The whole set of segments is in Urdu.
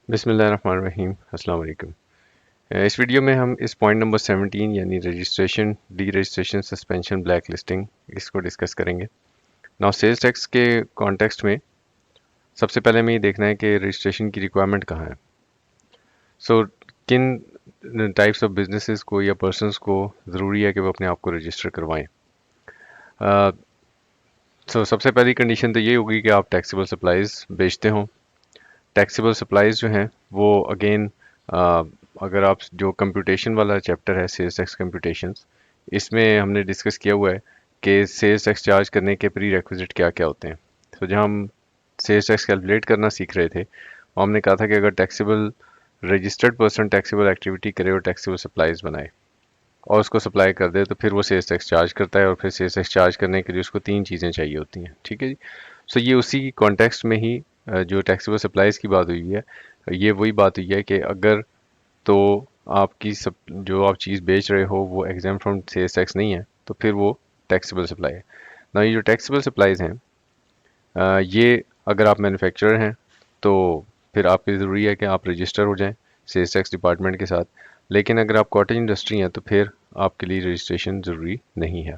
بسم اللہ الرحمن الرحیم، السلام علیکم۔ اس ویڈیو میں ہم اس پوائنٹ نمبر 17 یعنی registration deregistration suspension blacklisting اس کو ڈسکس کریں گے۔ ناؤ سیلز ٹیکس کے کانٹیکسٹ میں سب سے پہلے ہمیں یہ دیکھنا ہے کہ رجسٹریشن کی ریکوائرمنٹ کہاں ہے۔ سو کن ٹائپس آف بزنسز کو یا پرسنس کو ضروری ہے کہ وہ اپنے آپ کو رجسٹر کروائیں۔ سو سب سے پہلی کنڈیشن تو یہ ہوگی کہ آپ ٹیکسیبل سپلائز بیچتے ہوں۔ ٹیکسیبل سپلائز جو ہیں وہ اگین اگر آپ جو کمپیوٹیشن والا چیپٹر ہے سیلز ٹیکس کمپیوٹیشنز، اس میں ہم نے ڈسکس کیا ہوا ہے کہ سیلز ٹیکس چارج کرنے کے پری ریکوزٹ کیا کیا ہوتے ہیں۔ تو جہاں ہم سیلز ٹیکس کیلکولیٹ کرنا سیکھ رہے تھے وہ ہم نے کہا تھا کہ اگر taxable registered person taxable activity کرے اور ٹیکسیبل سپلائز بنائے اور اس کو سپلائی کر دے تو پھر وہ سیلز ٹیکس چارج کرتا ہے، اور پھر سیلز ٹیکس چارج کرنے کے لیے اس کو 3 چیزیں چاہیے ہوتی ہیں، ٹھیک ہے جی۔ سو یہ اسی کی کانٹیکسٹ میں ہی جو ٹیکسیبل سپلائز کی بات ہوئی ہے، یہ وہی بات ہوئی ہے کہ اگر تو آپ کی جو آپ چیز بیچ رہے ہو وہ ایگزیم فرام سیلز ٹیکس نہیں ہے تو پھر وہ ٹیکسیبل سپلائی ہے۔ نا یہ جو ٹیکسیبل سپلائز ہیں یہ اگر آپ مینوفیکچرر ہیں تو پھر آپ کی ضروری ہے کہ آپ رجسٹر ہو جائیں سیلز ٹیکس ڈپارٹمنٹ کے ساتھ، لیکن اگر آپ کاٹیج انڈسٹری ہیں تو پھر آپ کے لیے رجسٹریشن ضروری نہیں ہے۔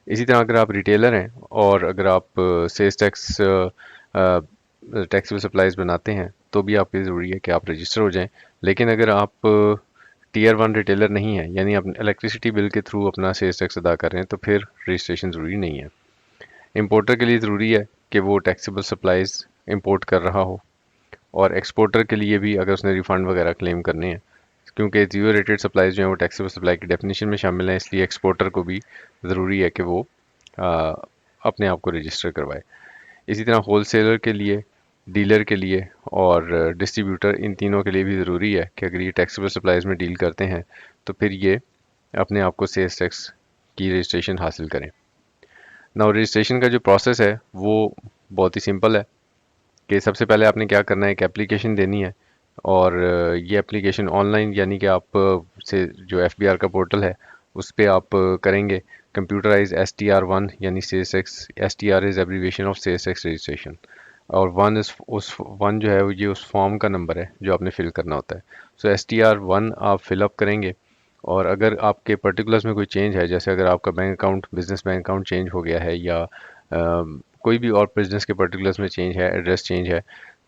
اسی طرح اگر آپ ریٹیلر ہیں اور اگر آپ سیلز ٹیکس ٹیکسیبل سپلائز بناتے ہیں تو بھی آپ کی ضروری ہے کہ آپ رجسٹر ہو جائیں، لیکن اگر آپ ٹیئر 1 ریٹیلر نہیں ہیں یعنی اپنے الیکٹریسٹی بل کے تھرو اپنا سیلز ٹیکس ادا کر رہے ہیں تو پھر رجسٹریشن ضروری نہیں ہے۔ امپورٹر کے لیے ضروری ہے کہ وہ ٹیکسیبل سپلائز امپورٹ کر رہا ہو، اور ایکسپورٹر کے لیے بھی اگر اس نے ریفنڈ وغیرہ کلیم کرنے ہیں، کیونکہ زیرو ریٹڈ سپلائز جو ہیں وہ ٹیکسیبل سپلائی کی ڈیفینیشن میں شامل ہیں، اس لیے ایکسپورٹر کو بھی ضروری ہے کہ وہ اپنے آپ کو رجسٹر کروائے۔ اسی طرح ہول سیلر کے لیے، ڈیلر کے لیے اور ڈسٹریبیوٹر، ان تینوں کے لیے بھی ضروری ہے کہ اگر یہ ٹیکسیبل سپلائز میں ڈیل کرتے ہیں تو پھر یہ اپنے آپ کو سیلز ٹیکس کی رجسٹریشن حاصل کریں۔ ناؤ رجسٹریشن کا جو پروسیس ہے وہ بہت ہی سمپل ہے کہ سب سے پہلے آپ نے کیا کرنا ہے، ایک اپلیکیشن دینی ہے، اور یہ اپلیکیشن آن لائن یعنی کہ آپ سے جو ایف بی آر کا پورٹل ہے اس پہ آپ کریں گے کمپیوٹرائز STR1 یعنی sales tax, STR is abbreviation of sales tax registration, اور 1 اس 1 جو ہے یہ اس فارم کا نمبر ہے جو آپ نے فل کرنا ہوتا ہے۔ سو STR1 آپ فل اپ کریں گے، اور اگر آپ کے پرٹیکولرز میں کوئی چینج ہے، جیسے اگر آپ کا bank account business bank account change ہو گیا ہے یا کوئی بھی اور بزنس کے پرٹیکولرز میں چینج ہے، ایڈریس چینج ہے،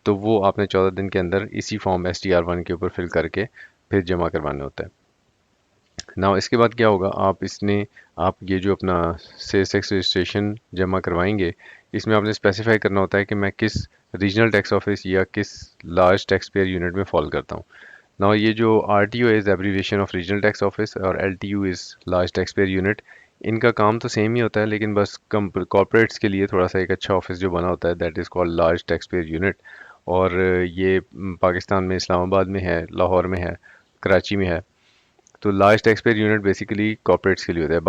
تو وہ آپ نے 14 دن کے اندر اسی فارم STR1 کے اوپر فل کر کے پھر جمع کروانا ہوتا ہے۔ نا اس کے بعد کیا ہوگا، آپ یہ جو اپنا سیلز ٹیکس رجسٹریشن جمع کروائیں گے، اس میں آپ نے اسپیسیفائی کرنا ہوتا ہے کہ میں کس ریجنل ٹیکس آفس یا کس لارج ٹیکس پیئر یونٹ میں فال کرتا ہوں۔ نا یہ جو RTO is abbreviation of regional tax office اور LTU is large taxpayer unit, ان کا کام تو سیم ہی ہوتا ہے، لیکن بس کارپوریٹس کے لیے تھوڑا سا ایک اچھا آفس جو بنا ہوتا ہے that is called large taxpayer unit, اور یہ پاکستان میں اسلام آباد میں ہے، لاہور میں ہے، کراچی میں ہے۔ تو large taxpayer unit basically corporates کے لیے ہوتا ہے،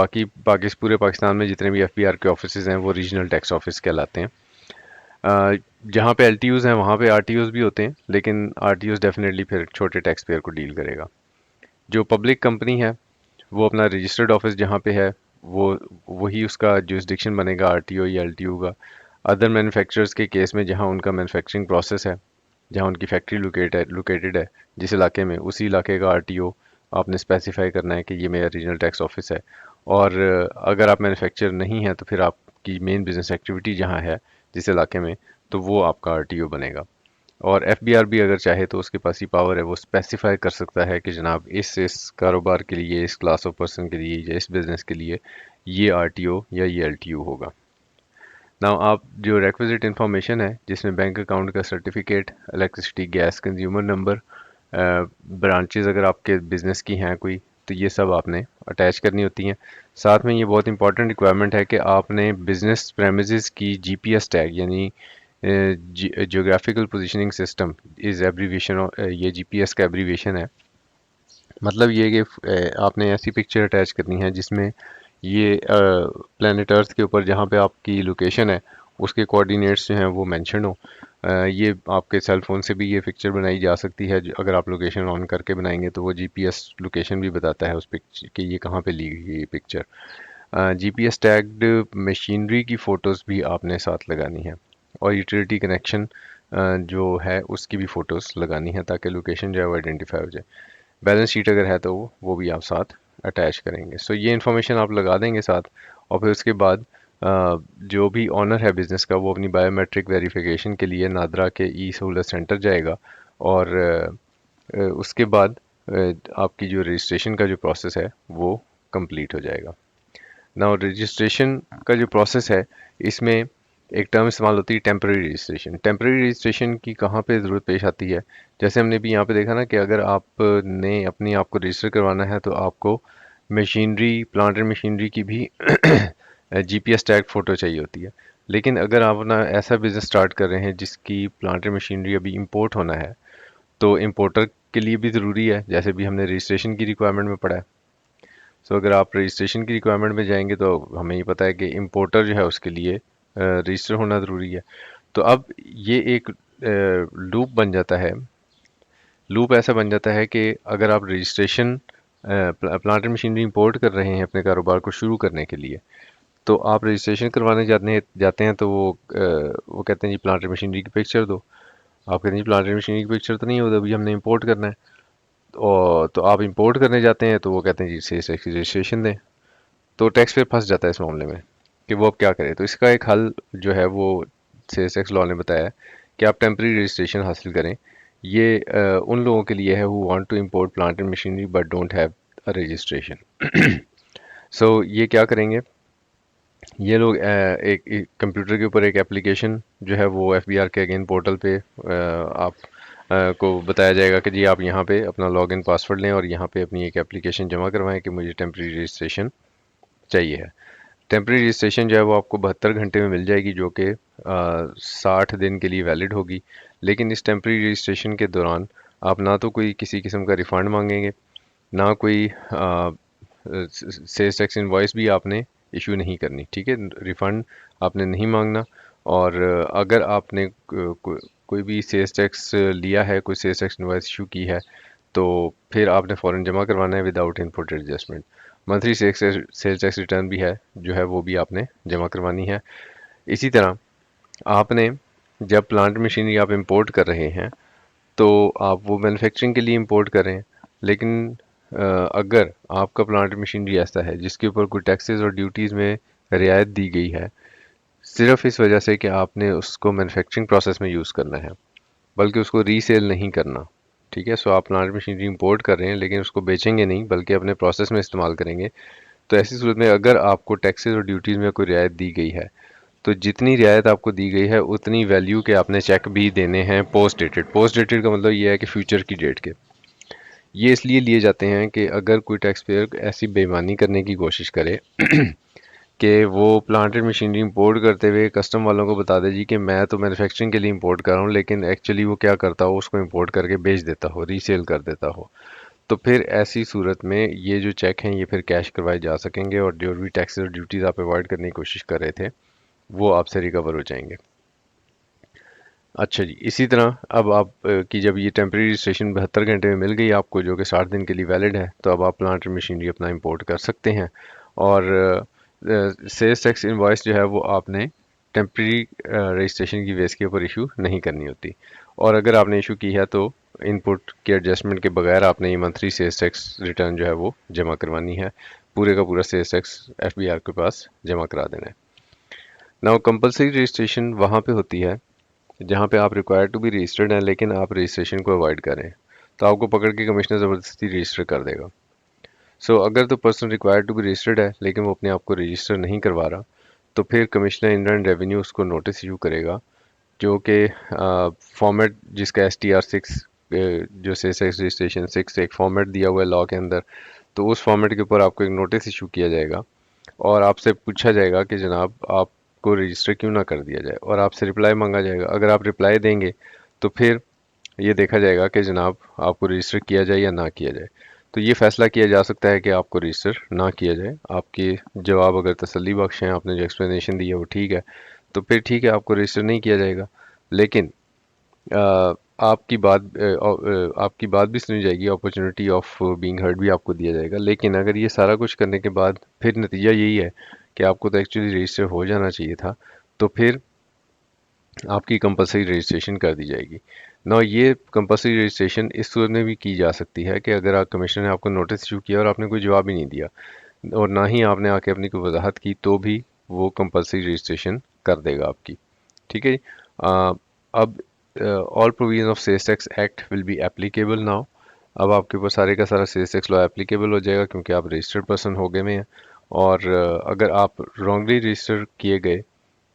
باقی پورے پاکستان میں جتنے بھی FBR کے آفیسز ہیں وہ ریجنل ٹیکس آفس کہلاتے ہیں۔ جہاں پہ LTUs ہیں وہاں پہ RTOs بھی ہوتے ہیں، لیکن RTOs ڈیفینیٹلی پھر چھوٹے ٹیکس پیئر کو ڈیل کرے گا۔ جو پبلک کمپنی ہے وہ اپنا رجسٹرڈ آفس جہاں پہ ہے وہی اس کا جورسڈکشن بنے گا RTO یا LTU کا۔ ادر مینوفیکچررز کے کیس میں جہاں ان کا مینوفیکچرنگ پروسیس ہے، جہاں ان کی فیکٹری لوکیٹڈ ہے جس علاقے میں، اسی علاقے کا RTO آپ نے اسپیسیفائی کرنا ہے کہ یہ میرا ریجنل ٹیکس آفس ہے۔ اور اگر آپ مینوفیکچر نہیں ہیں تو پھر آپ کی مین بزنس ایکٹیویٹی جہاں ہے جس علاقے میں، تو وہ آپ کا RTO بنے گا۔ اور FBR بھی اگر چاہے تو اس کے پاس ہی پاور ہے، وہ اسپیسیفائی کر سکتا ہے کہ جناب اس کاروبار کے لیے، اس کلاس آف پرسن کے لیے یا اس بزنس کے لیے یہ RTO یا یہ LTU ہوگا۔ نا آپ جو ریکویزٹ انفارمیشن ہے جس میں بینک اکاؤنٹ کا certificate, electricity gas consumer number, branches اگر آپ کے بزنس کی ہیں کوئی تو یہ سب آپ نے اٹیچ کرنی ہوتی ہیں۔ ساتھ میں یہ بہت امپورٹنٹ ریکوائرمنٹ ہے کہ آپ نے بزنس پریمیزز کی GPS ٹیگ یعنی geographical positioning system is abbreviation, یہ GPS کا ایبریویشن ہے۔ مطلب یہ کہ آپ نے ایسی پکچر اٹیچ کرنی ہے جس میں یہ پلانٹ ارتھ کے اوپر جہاں پہ آپ کی لوکیشن ہے اس کے کوآرڈینیٹس جو ہیں وہ مینشن ہو۔ یہ آپ کے سیل فون سے بھی یہ پکچر بنائی جا سکتی ہے، اگر آپ لوکیشن آن کر کے بنائیں گے تو وہ GPS لوکیشن بھی بتاتا ہے اس پکچر کہ یہ کہاں پہ لی گئی ہے یہ پکچر۔ GPS ٹیگڈ مشینری کی فوٹوز بھی آپ نے ساتھ لگانی ہے، اور یوٹیلیٹی کنیکشن جو ہے اس کی بھی فوٹوز لگانی ہے تاکہ لوکیشن جو ہے وہ آئیڈینٹیفائی ہو جائے. بیلنس شیٹ اگر ہے تو وہ بھی آپ ساتھ اٹیچ کریں گے. سو یہ انفارمیشن آپ لگا دیں گے ساتھ. اور پھر اس کے بعد جو بھی آنر ہے بزنس کا وہ اپنی بایو میٹرک ویریفیکیشن کے لیے نادرا کے ای سہولت سینٹر جائے گا. اور اس کے بعد آپ کی جو رجسٹریشن کا جو پروسیس ہے وہ کمپلیٹ ہو جائے گا. نا رجسٹریشن کا جو پروسیس ہے اس میں ایک ٹرم استعمال ہوتی ہے ٹیمپرری رجسٹریشن. ٹیمپرری رجسٹریشن کی کہاں پہ ضرورت پیش آتی ہے؟ جیسے ہم نے بھی یہاں پہ دیکھا نا کہ اگر آپ نے اپنی آپ کو رجسٹر کروانا ہے تو آپ کو مشینری پلانٹ اینڈ مشینری کی بھی جی پی ایس ٹیگ فوٹو چاہیے ہوتی ہے. لیکن اگر آپ اپنا ایسا بزنس سٹارٹ کر رہے ہیں جس کی پلانٹ اینڈ مشینری ابھی امپورٹ ہونا ہے تو امپورٹر کے لیے بھی ضروری ہے، جیسے بھی ہم نے رجسٹریشن کی ریکوائرمنٹ میں پڑھا ہے. سو اگر آپ رجسٹریشن کی ریکوائرمنٹ میں جائیں گے تو ہمیں یہ پتہ ہے کہ امپورٹر جو ہے اس کے لیے رجسٹر ہونا ضروری ہے. تو اب یہ ایک لوپ بن جاتا ہے. لوپ ایسا بن جاتا ہے کہ اگر آپ registration plant and machinery import کر رہے ہیں اپنے کاروبار کو شروع کرنے کے لیے تو آپ رجسٹریشن کروانے جاتے ہیں تو وہ کہتے ہیں جی پلانٹ اینڈ مشینری کی پکچر دو. آپ کہتے ہیں جی پلانٹ اینڈ مشینری کی پکچر تو نہیں ہوتا، ابھی ہم نے امپورٹ کرنا ہے. اور تو آپ امپورٹ کرنے جاتے ہیں تو وہ کہتے ہیں جی سیلز ٹیکس کی رجسٹریشن دیں. تو ٹیکس پھر پھنس جاتا ہے اس معاملے میں کہ وہ اب کیا کرے. تو اس کا ایک حل جو ہے وہ سیلز ٹیکس لا نے بتایا ہے کہ آپ ٹیمپرری رجسٹریشن حاصل کریں. یہ ان لوگوں کے لیے ہے who want to import plant and machinery but don't have a registration. سو یہ کیا کریں گے، یہ لوگ ایک کمپیوٹر کے اوپر ایک اپلیکیشن جو ہے وہ ایف بی آر کے اگین پورٹل پہ آپ کو بتایا جائے گا کہ جی آپ یہاں پہ اپنا لاگ ان پاسورڈ لیں اور یہاں پہ اپنی ایک اپلیکیشن جمع کروائیں کہ مجھے ٹیمپرری رجسٹریشن چاہیے ہے. ٹیمپرری رجسٹریشن جو ہے وہ آپ کو 72 گھنٹے میں مل جائے گی جو کہ 60 دن کے لیے ویلڈ ہوگی. لیکن اس ٹیمپرری رجسٹریشن کے دوران آپ نہ تو کوئی کسی قسم کا ریفنڈ مانگیں گے، نہ کوئی سیلز ٹیکس انوائس بھی آپ نے ایشو نہیں کرنی. ٹھیک ہے، ریفنڈ آپ نے نہیں مانگنا. اور اگر آپ نے کوئی بھی سیلز ٹیکس لیا ہے، کوئی سیلز ٹیکس انوائس ایشو کی ہے تو پھر آپ نے فوراً جمع کروانا ہے without input adjustment. Monthly sales tax return بھی ہے جو ہے وہ بھی آپ نے جمع کروانی ہے. اسی طرح آپ نے جب پلانٹ مشینری آپ امپورٹ کر رہے ہیں تو آپ وہ مینوفیکچرنگ کے لیے امپورٹ کر رہے ہیں. لیکن اگر آپ کا پلانٹ مشینری ایسا ہے جس کے اوپر کوئی ٹیکسز اور ڈیوٹیز میں رعایت دی گئی ہے صرف اس وجہ سے کہ آپ نے اس کو مینوفیکچرنگ پروسیس میں یوز کرنا ہے بلکہ اس کو ری سیل نہیں کرنا. ٹھیک ہے، سو آپ پلانٹ مشینری امپورٹ کر رہے ہیں لیکن اس کو بیچیں گے نہیں بلکہ اپنے پروسیس میں استعمال کریں گے. تو ایسی صورت میں اگر آپ کو ٹیکسز اور ڈیوٹیز میں کوئی رعایت دی گئی ہے تو جتنی رعایت آپ کو دی گئی ہے اتنی ویلیو کے آپ نے چیک بھی دینے ہیں پوسٹ ڈیٹڈ. پوسٹ ڈیٹڈ کا مطلب یہ ہے کہ فیوچر کی ڈیٹ کے. یہ اس لیے لیے جاتے ہیں کہ اگر کوئی ٹیکس پیئر ایسی بے ایمانی کرنے کی کوشش کرے کہ وہ پلانٹ اینڈ مشینری امپورٹ کرتے ہوئے کسٹم والوں کو بتا دے جی کہ میں تو مینوفیکچرنگ کے لیے امپورٹ کر رہا ہوں لیکن ایکچولی وہ کیا کرتا ہو اس کو امپورٹ کر کے بیچ دیتا ہو، ری سیل کر دیتا ہو، تو پھر ایسی صورت میں یہ جو چیک ہیں یہ پھر کیش کروائے جا سکیں گے اور جو بھی ٹیکسز اور ڈیوٹیز آپ اوائڈ کرنے کی کوشش کر رہے تھے وہ آپ سے ریکور ہو جائیں گے. اچھا جی، اسی طرح اب آپ کی جب یہ ٹیمپرری رجسٹریشن 72 گھنٹے میں مل گئی آپ کو جو کہ 60 دن کے لیے ویلڈ ہے تو اب آپ پلانٹ مشینری اپنا امپورٹ کر سکتے ہیں. اور سیلز ٹیکس انوائس جو ہے وہ آپ نے ٹیمپرری رجسٹریشن کی بیس کے اوپر ایشو نہیں کرنی ہوتی. اور اگر آپ نے ایشو کی ہے تو ان پٹ کے ایڈجسٹمنٹ کے بغیر آپ نے یہ منتھلی سیلز ٹیکس ریٹرن جو ہے وہ جمع کروانی ہے. پورے کا پورا sales tax F B R کے پاس جمع کرا دینا ہے. ناؤ کمپلسری رجسٹریشن وہاں پہ ہوتی ہے جہاں پہ آپ ریکوائر ٹو بی رجسٹرڈ ہیں لیکن آپ رجسٹریشن کو اوائڈ کریں تو آپ کو پکڑ کے کمشنر زبردستی رجسٹر کر دے گا. سو اگر تو person require to be registered ہے لیکن وہ اپنے آپ کو رجسٹر نہیں کروا رہا تو پھر کمشنر انلینڈ ریونیو اس کو نوٹس ایشو کرے گا جو کہ فارمیٹ جس کا STR6 جو سیلز ٹیکس رجسٹریشن 6 ایک فارمیٹ دیا ہوا ہے لا کے اندر، تو اس فارمیٹ کے اوپر آپ کو ایک نوٹس ایشو کیا جائے گا اور آپ سے پوچھا جائے گا کہ جناب آپ کو رجسٹر کیوں نہ کر دیا جائے اور آپ سے رپلائی مانگا جائے گا. اگر آپ رپلائی دیں گے تو پھر یہ دیکھا جائے گا کہ جناب آپ کو رجسٹر کیا جائے یا نہ کیا جائے. تو یہ فیصلہ کیا جا سکتا ہے کہ آپ کو رجسٹر نہ کیا جائے. آپ کے جواب اگر تسلی بخش ہیں، آپ نے جو ایکسپلینیشن دی ہے وہ ٹھیک ہے تو پھر ٹھیک ہے، آپ کو رجسٹر نہیں کیا جائے گا. لیکن آپ کی بات بھی سنی جائے گی، اپرچونٹی آف بینگ ہرڈ بھی آپ کو دیا جائے گا. لیکن اگر یہ سارا کچھ کرنے کے بعد پھر نتیجہ یہی ہے کہ آپ کو تو ایکچولی رجسٹر ہو جانا چاہیے تھا تو پھر آپ کی کمپلسری رجسٹریشن کر دی جائے گی. نہ یہ کمپلسری رجسٹریشن اس صورت میں بھی کی جا سکتی ہے کہ اگر آپ کمشنر نے آپ کو نوٹس ایشو کیا اور آپ نے کوئی جواب ہی نہیں دیا اور نہ ہی آپ نے آ کے اپنی کوئی وضاحت کی تو بھی وہ کمپلسری رجسٹریشن کر دے گا آپ کی. ٹھیک ہے جی. اب all provision of sales tax act will be applicable now. اب آپ کے اوپر سارے کا سارا سیلز ٹیکس لا ایپلیکیبل ہو جائے گا کیونکہ آپ رجسٹرڈ پرسن ہو گئے میں ہیں. اور اگر آپ رانگلی رجسٹر کیے گئے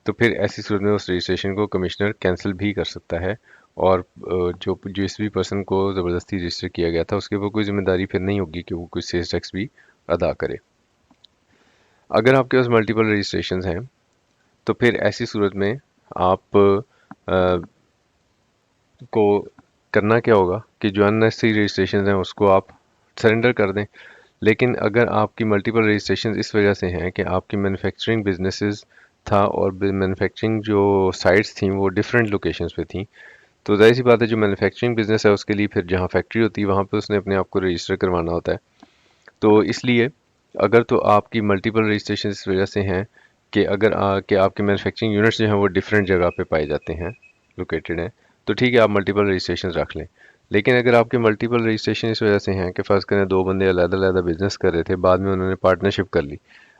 تو پھر ایسی صورت میں اس رجسٹریشن کو کمشنر کینسل بھی کر سکتا ہے اور جو جس بھی پرسن کو زبردستی رجسٹر کیا گیا تھا اس کے اوپر کوئی ذمہ داری پھر نہیں ہوگی کہ وہ کوئی سیلز ٹیکس بھی ادا کرے. اگر آپ کے پاس ملٹیپل رجسٹریشنز ہیں تو پھر ایسی صورت میں آپ کو کرنا کیا ہوگا کہ جو اننیسری رجسٹریشنز ہیں اس کو آپ سرنڈر کر دیں. لیکن اگر آپ کی ملٹیپل رجسٹریشن اس وجہ سے ہیں کہ آپ کی مینوفیکچرنگ بزنسز تھا اور مینوفیکچرنگ جو سائٹس تھیں وہ ڈفرینٹ لوکیشنز پہ تھیں تو ظاہر سی بات ہے جو مینوفیکچرنگ بزنس ہے اس کے لیے پھر جہاں فیکٹری ہوتی ہے وہاں پہ اس نے اپنے آپ کو رجسٹر کروانا ہوتا ہے. تو اس لیے اگر تو آپ کی ملٹیپل رجسٹریشن اس وجہ سے ہیں کہ اگر کہ آپ کے مینوفیکچرنگ یونٹس جو ہیں وہ ڈفرینٹ جگہ پہ پائے جاتے ہیں لوکیٹڈ ہیں تو ٹھیک ہے آپ ملٹیپل رجسٹریشن رکھ لیں. لیکن اگر آپ کے ملٹیپل رجسٹریشن اس وجہ سے ہیں کہ فرض کریں دو بندے علیحدہ علیحدہ بزنس کر رہے تھے بعد میں انہوں نے پارٹنرشپ کر لی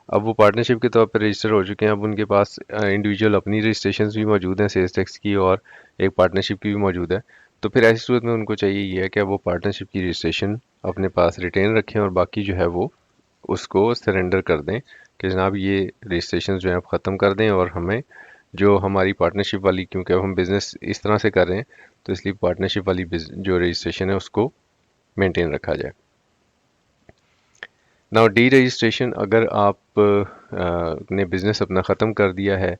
اب وہ پارٹنرشپ کے طور پر رجسٹر ہو چکے ہیں اب ان کے پاس انڈیویجول اپنی رجسٹریشنز بھی موجود ہیں سیلز ٹیکس کی اور ایک پارٹنرشپ کی بھی موجود ہے. تو پھر ایسی صورت میں ان کو چاہیے یہ ہے کہ وہ پارٹنرشپ کی رجسٹریشن اپنے پاس ریٹین رکھیں اور باقی جو ہے وہ اس کو سرنڈر کر دیں کہ جناب یہ رجسٹریشن جو ہیں آپ ختم کر دیں اور ہمیں جو ہماری پارٹنرشپ والی کیونکہ اب ہم بزنس اس طرح سے کر رہے ہیں تو اس لیے پارٹنرشپ والی جو رجسٹریشن ہے اس کو مینٹین رکھا جائے. ناؤ ڈی رجسٹریشن اگر آپ نے بزنس اپنا ختم کر دیا ہے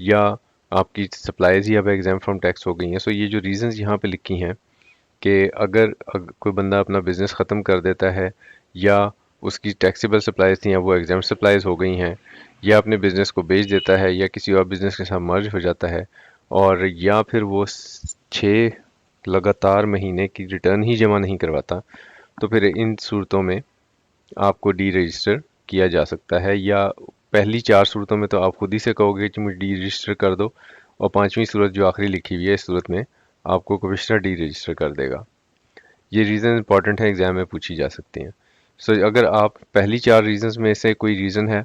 یا آپ کی سپلائیز ہی اب ایگزام فرام ٹیکس ہو گئی ہیں سو یہ جو ریزنز یہاں پہ لکھی ہیں کہ اگر کوئی بندہ اپنا بزنس ختم کر دیتا ہے یا اس کی ٹیکسیبل سپلائیز تھیں یا وہ ایگزام سپلائیز ہو گئی ہیں یا اپنے بزنس کو بیچ دیتا ہے یا کسی اور بزنس کے ساتھ مرج ہو جاتا ہے اور یا پھر وہ 6 لگاتار مہینے کی ریٹرن ہی جمع نہیں کرواتا تو پھر ان صورتوں میں آپ کو ڈی رجسٹر کیا جا سکتا ہے. یا پہلی 4 صورتوں میں تو آپ خود ہی سے کہو گے کہ مجھے ڈی رجسٹر کر دو اور 5ویں صورت جو آخری لکھی ہوئی ہے اس صورت میں آپ کو کمشنر ڈی رجسٹر کر دے گا. یہ ریزن امپورٹنٹ ہے ایگزام میں پوچھی جا سکتی ہیں. اگر آپ پہلی 4 ریزنز میں سے کوئی ریزن ہے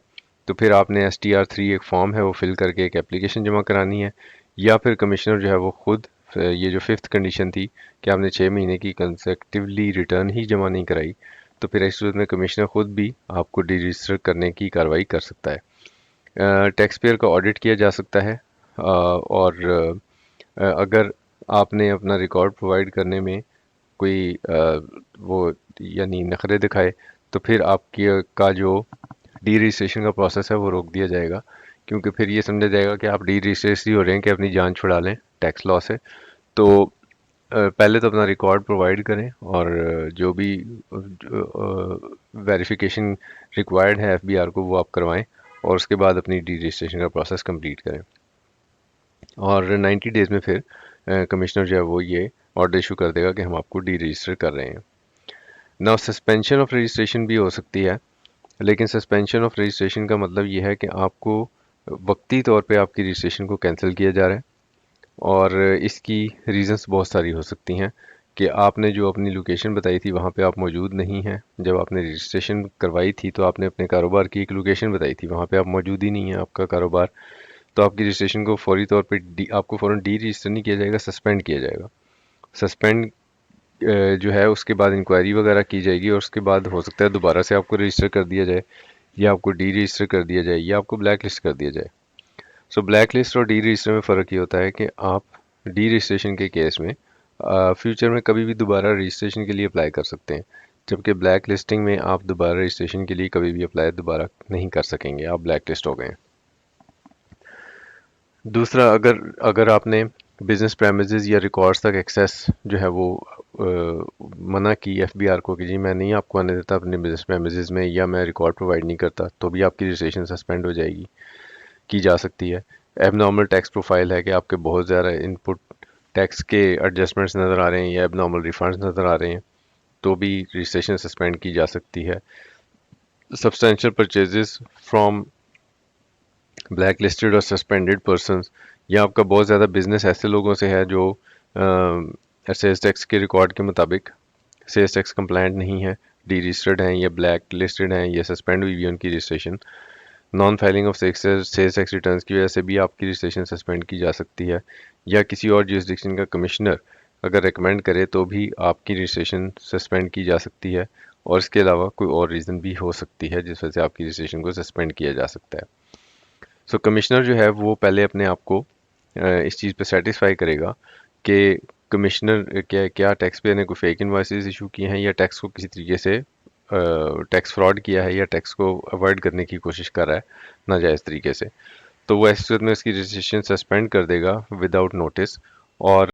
تو پھر آپ نے STR3 ایک فارم ہے وہ فل کر کے ایک اپلیکیشن جمع کرانی ہے یا پھر کمشنر جو ہے وہ خود یہ جو 5th کنڈیشن تھی کہ آپ نے 6 مہینے کی کنسیکٹیولی ریٹرن ہی جمع نہیں کرائی تو پھر اس صورت میں کمشنر خود بھی آپ کو ڈی رجسٹر کرنے کی کارروائی کر سکتا ہے. ٹیکس پیئر کا آڈٹ کیا جا سکتا ہے اور اگر آپ نے اپنا ریکارڈ پرووائڈ کرنے میں کوئی وہ یعنی نخرے دکھائے تو پھر آپ کی کا جو ڈی رجسٹریشن کا پروسیس ہے وہ روک دیا جائے گا کیونکہ پھر یہ سمجھا جائے گا کہ آپ ڈی رجسٹر ہو رہے ہیں کہ اپنی جان چھڑا لیں ٹیکس لا سے. تو پہلے تو اپنا ریکارڈ پرووائڈ کریں اور جو بھی ویریفیکیشن ریکوائرڈ ہے FBR کو وہ آپ کروائیں اور اس کے بعد اپنی ڈی رجسٹریشن کا پروسیس کمپلیٹ کریں اور 90 ڈیز میں پھر کمشنر جو ہے وہ یہ آرڈر ایشو کر دے گا کہ ہم آپ کو ڈی رجسٹر کر رہے ہیں. نا سسپینشن آف رجسٹریشن بھی ہو سکتی ہے لیکن سسپینشن آف رجسٹریشن کا مطلب یہ ہے کہ آپ کو وقتی طور پہ آپ کی رجسٹریشن کو کینسل کیا جا رہا ہے اور اس کی ریزنز بہت ساری ہو سکتی ہیں کہ آپ نے جو اپنی لوکیشن بتائی تھی وہاں پہ آپ موجود نہیں ہیں. جب آپ نے رجسٹریشن کروائی تھی تو آپ نے اپنے کاروبار کی ایک لوکیشن بتائی تھی وہاں پہ آپ موجود ہی نہیں ہیں آپ کا کاروبار تو آپ کی رجسٹریشن کو فوری طور پہ آپ کو فوراً ڈی رجسٹر نہیں کیا جائے گا سسپینڈ کیا جائے گا. سسپینڈ جو ہے اس کے بعد انکوائری وغیرہ کی جائے گی اور اس کے بعد ہو سکتا ہے دوبارہ سے آپ کو رجسٹر کر دیا جائے یا آپ کو ڈی رجسٹر کر دیا جائے یا آپ کو بلیک لسٹ کر دیا جائے. بلیک لسٹ اور ڈی رجسٹر میں فرق یہ ہوتا ہے کہ آپ ڈی رجسٹریشن کے کیس میں فیوچر میں کبھی بھی دوبارہ رجسٹریشن کے لیے اپلائی کر سکتے ہیں جبکہ بلیک لسٹنگ میں آپ دوبارہ رجسٹریشن کے لیے کبھی بھی اپلائی دوبارہ نہیں کر سکیں گے آپ بلیک لسٹ ہو گئے ہیں. دوسرا اگر آپ نے بزنس پریمیزز یا ریکارڈز تک ایکسیس جو ہے وہ منع کی FBR کو کہ جی میں نہیں آپ کو آنے دیتا اپنے بزنس پریمیزز میں یا میں ریکارڈ پرووائڈ نہیں کرتا تو بھی آپ کی رجسٹریشن سسپینڈ ہو جائے گی کی جا سکتی ہے. ایب نارمل ٹیکس پروفائل ہے کہ آپ کے بہت زیادہ ان پٹ ٹیکس کے ایڈجسٹمنٹس نظر آ رہے ہیں یا ایب نارمل ریفنڈز نظر آ رہے ہیں تو بھی رجسٹریشن سسپینڈ کی جا سکتی ہے. Substantial purchases from black listed اور سسپینڈڈ پرسنز یا آپ کا بہت زیادہ بزنس ایسے لوگوں سے ہے جو سیلز ٹیکس کے ریکارڈ کے مطابق سیلز ٹیکس کمپلائنٹ نہیں ہے، ڈی رجسٹرڈ ہیں یا بلیک لسٹڈ ہیں یا سسپینڈ ہوئی ہوئی ہے ان کی registration, non filing of sales tax returns کی وجہ سے بھی آپ کی رجسٹریشن سسپینڈ کی جا سکتی ہے، یا کسی اور جیوسڈکشن کا کمشنر اگر ریکمینڈ کرے تو بھی آپ کی رجسٹریشن سسپینڈ کی جا سکتی ہے، اور اس کے علاوہ کوئی اور ریزن بھی ہو سکتی ہے جس وجہ سے آپ کی رجسٹریشن کو سسپینڈ کیا جا سکتا ہے۔ سو کمشنر جو ہے وہ پہلے اپنے آپ کو اس چیز پہ سیٹسفائی کرے گا کہ کمشنر کیا ٹیکس پے نے کوئی فیک انوائسز ایشو کیے ہیں یا ٹیکس کو کسی طریقے سے ٹیکس فراڈ کیا ہے یا ٹیکس کو اوائڈ کرنے کی کوشش کر رہا ہے ناجائز طریقے سے، تو وہ ایسی صورت میں اس کی رجسٹریشن سسپینڈ کر دے گا وداؤٹ نوٹس، اور